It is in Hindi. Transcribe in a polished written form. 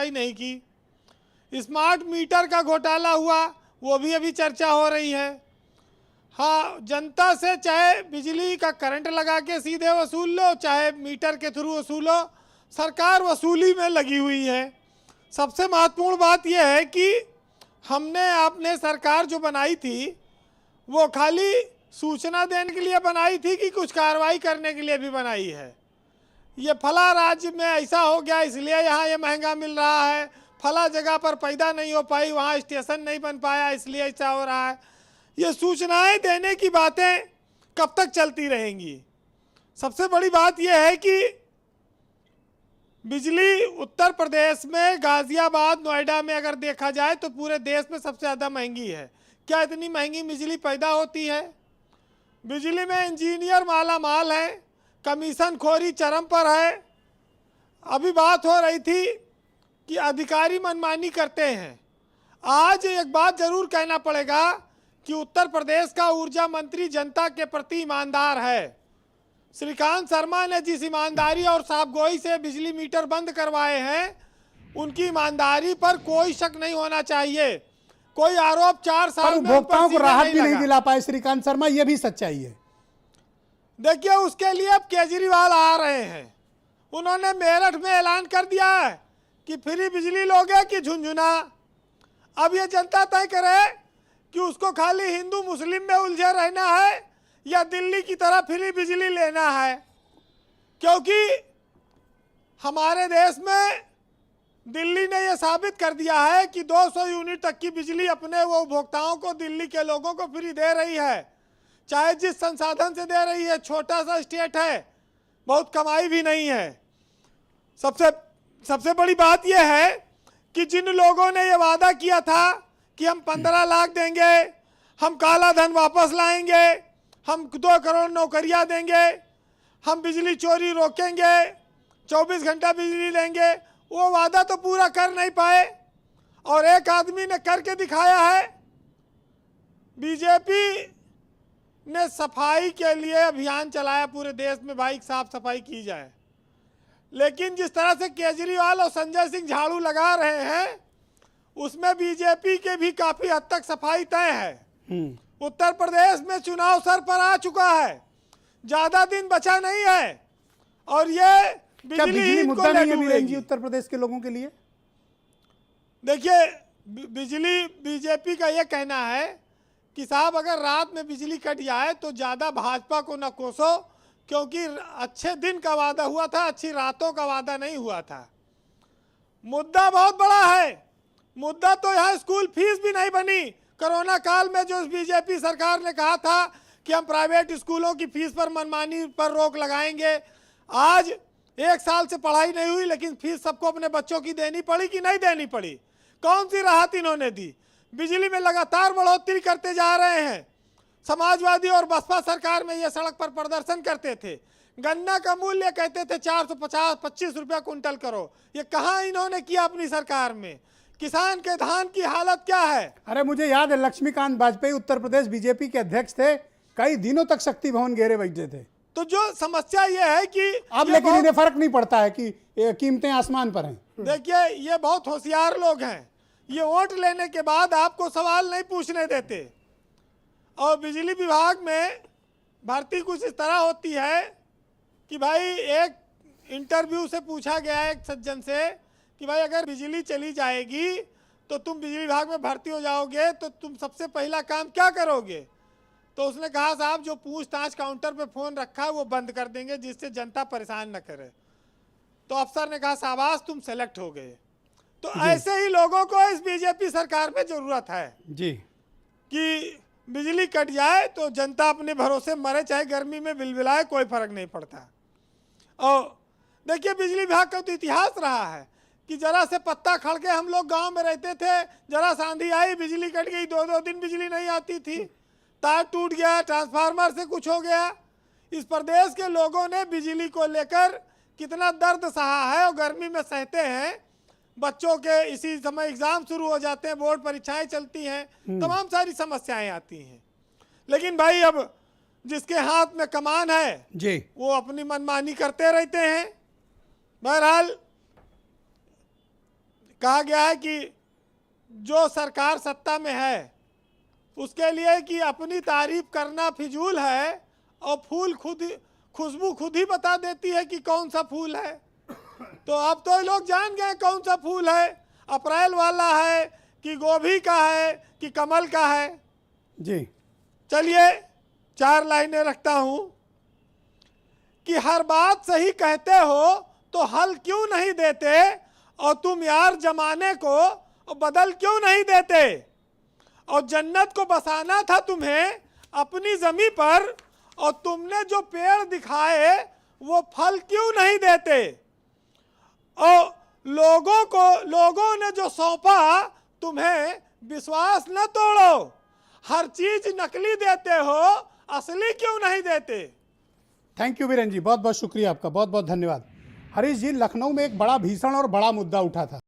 कार्रवाई नहीं की। स्मार्ट मीटर का घोटाला हुआ, वो भी अभी चर्चा हो रही है। हाँ, जनता से चाहे बिजली का करंट लगा के सीधे वसूल लो, चाहे मीटर के थ्रू वसूलो, सरकार वसूली में लगी हुई है। सबसे महत्वपूर्ण बात यह है कि हमने आपने सरकार जो बनाई थी वो खाली सूचना देने के लिए बनाई थी कि कुछ कार्रवाई करने के लिए भी बनाई है। ये फला राज्य में ऐसा हो गया इसलिए यहाँ ये महंगा मिल रहा है, फला जगह पर पैदा नहीं हो पाई, वहाँ स्टेशन नहीं बन पाया इसलिए ऐसा हो रहा है। ये सूचनाएं देने की बातें कब तक चलती रहेंगी? सबसे बड़ी बात यह है कि बिजली उत्तर प्रदेश में गाजियाबाद, नोएडा में अगर देखा जाए तो पूरे देश में सबसे ज़्यादा महंगी है। क्या इतनी महंगी बिजली पैदा होती है? बिजली में इंजीनियर माला माल है, कमीशन खोरी चरम पर है। अभी बात हो रही थी कि अधिकारी मनमानी करते हैं। आज एक बात जरूर कहना पड़ेगा कि उत्तर प्रदेश का ऊर्जा मंत्री जनता के प्रति ईमानदार है। श्रीकांत शर्मा ने जिस ईमानदारी और साफगोई से बिजली मीटर बंद करवाए हैं, उनकी ईमानदारी पर कोई शक नहीं होना चाहिए। कोई आरोप 4 साल में उपभोक्ताओं को राहत भी नहीं दिला पाए श्रीकांत शर्मा, यह भी सच्चाई है। देखिए, उसके लिए अब केजरीवाल आ रहे हैं। उन्होंने मेरठ में ऐलान कर दिया है कि फ्री बिजली लोगे कि झुंझुना। अब ये जनता तय करे कि उसको खाली हिंदू मुस्लिम में उलझे रहना है या दिल्ली की तरह फ्री बिजली लेना है। क्योंकि हमारे देश में दिल्ली ने यह साबित कर दिया है कि 200 यूनिट तक की बिजली अपने वो उपभोक्ताओं को, दिल्ली के लोगों को फ्री दे रही है, चाहे जिस संसाधन से दे रही है। छोटा सा स्टेट है, बहुत कमाई भी नहीं है। सबसे बड़ी बात यह है कि जिन लोगों ने यह वादा किया था कि हम 15 लाख देंगे, हम काला धन वापस लाएंगे, हम 2 करोड़ नौकरियां देंगे, हम बिजली चोरी रोकेंगे, 24 घंटा बिजली लेंगे, वो वादा तो पूरा कर नहीं पाए। और एक आदमी ने करके दिखाया है। बीजेपी ने सफाई के लिए अभियान चलाया पूरे देश में, भाई साफ सफाई की जाए। लेकिन जिस तरह से केजरीवाल और संजय सिंह झाड़ू लगा रहे हैं, उसमें बीजेपी के भी काफी हद तक सफाई तय है। उत्तर प्रदेश में चुनाव सर पर आ चुका है, ज्यादा दिन बचा नहीं है और ये बिजली मुद्दा नहीं है उत्तर प्रदेश के लोगों के लिए। देखिए, बिजली बीजेपी का यह कहना है कि साहब अगर रात में बिजली कट जाए तो ज़्यादा भाजपा को न कोसो, क्योंकि अच्छे दिन का वादा हुआ था, अच्छी रातों का वादा नहीं हुआ था। मुद्दा बहुत बड़ा है। मुद्दा तो यहाँ स्कूल फीस भी नहीं बनी। कोरोना काल में जो बीजेपी सरकार ने कहा था कि हम प्राइवेट स्कूलों की फीस पर मनमानी पर रोक लगाएंगे, आज 1 साल से पढ़ाई नहीं हुई लेकिन फीस सबको अपने बच्चों की देनी पड़ी कि नहीं देनी पड़ी? कौन सी राहत इन्होंने दी? बिजली में लगातार बढ़ोतरी करते जा रहे हैं। समाजवादी और बसपा सरकार में ये सड़क पर प्रदर्शन करते थे। गन्ना का मूल्य कहते थे 450-25 रुपया कुंटल करो। ये कहाँ इन्होंने किया अपनी सरकार में? किसान के धान की हालत क्या है? अरे मुझे याद है, लक्ष्मीकांत वाजपेयी उत्तर प्रदेश बीजेपी के अध्यक्ष थे, कई दिनों तक शक्ति भवन घेरे बैठे थे। तो जो समस्या ये है कि अब लेकिन इन्हें फर्क नहीं पड़ता है कि कीमतें आसमान पर हैं। देखिए, ये बहुत होशियार लोग हैं। ये वोट लेने के बाद आपको सवाल नहीं पूछने देते। और बिजली विभाग में भर्ती कुछ इस तरह होती है कि भाई, एक इंटरव्यू से पूछा गया एक सज्जन से कि भाई अगर बिजली चली जाएगी तो तुम बिजली विभाग में भर्ती हो जाओगे तो तुम सबसे पहला काम क्या करोगे? तो उसने कहा साहब जो पूछताछ काउंटर पे फोन रखा है वो बंद कर देंगे जिससे जनता परेशान न करे। तो अफसर ने कहा शाबाश तुम सेलेक्ट हो गए। तो ऐसे ही लोगों को इस बीजेपी सरकार में जरूरत है जी कि बिजली कट जाए तो जनता अपने भरोसे मरे, चाहे गर्मी में बिलबिलाए, कोई फर्क नहीं पड़ता। और देखिए, बिजली विभाग का तो इतिहास रहा है कि जरा से पत्ता खड़ के हम लोग गांव में रहते थे, जरा सांधी आई बिजली कट गई, 2-2 दिन बिजली नहीं आती थी, तार टूट गया, ट्रांसफार्मर से कुछ हो गया। इस प्रदेश के लोगों ने बिजली को लेकर कितना दर्द सहा है और गर्मी में सहते हैं। बच्चों के इसी समय एग्जाम शुरू हो जाते हैं, बोर्ड परीक्षाएं चलती हैं, तमाम सारी समस्याएं आती हैं। लेकिन भाई अब जिसके हाथ में कमान है जी, वो अपनी मनमानी करते रहते हैं। बहरहाल कहा गया है कि जो सरकार सत्ता में है उसके लिए कि अपनी तारीफ करना फिजूल है और फूल खुशबू खुद ही बता देती है कि कौन सा फूल है। तो अब तो ये लोग जान गए कौन सा फूल है, अप्रैल वाला है कि गोभी का है कि कमल का है। जी चलिए 4 लाइनें रखता हूं कि हर बात सही कहते हो तो हल क्यों नहीं देते, और तुम यार जमाने को बदल क्यों नहीं देते, और जन्नत को बसाना था तुम्हें अपनी जमी पर, और तुमने जो पेड़ दिखाए वो फल क्यों नहीं देते, और लोगों ने जो सौंपा तुम्हें विश्वास न तोड़ो, हर चीज नकली देते हो असली क्यों नहीं देते। थैंक यू बीरेन जी, बहुत बहुत शुक्रिया आपका, बहुत बहुत धन्यवाद। हरीश जी, लखनऊ में एक बड़ा भीषण और बड़ा मुद्दा उठा था।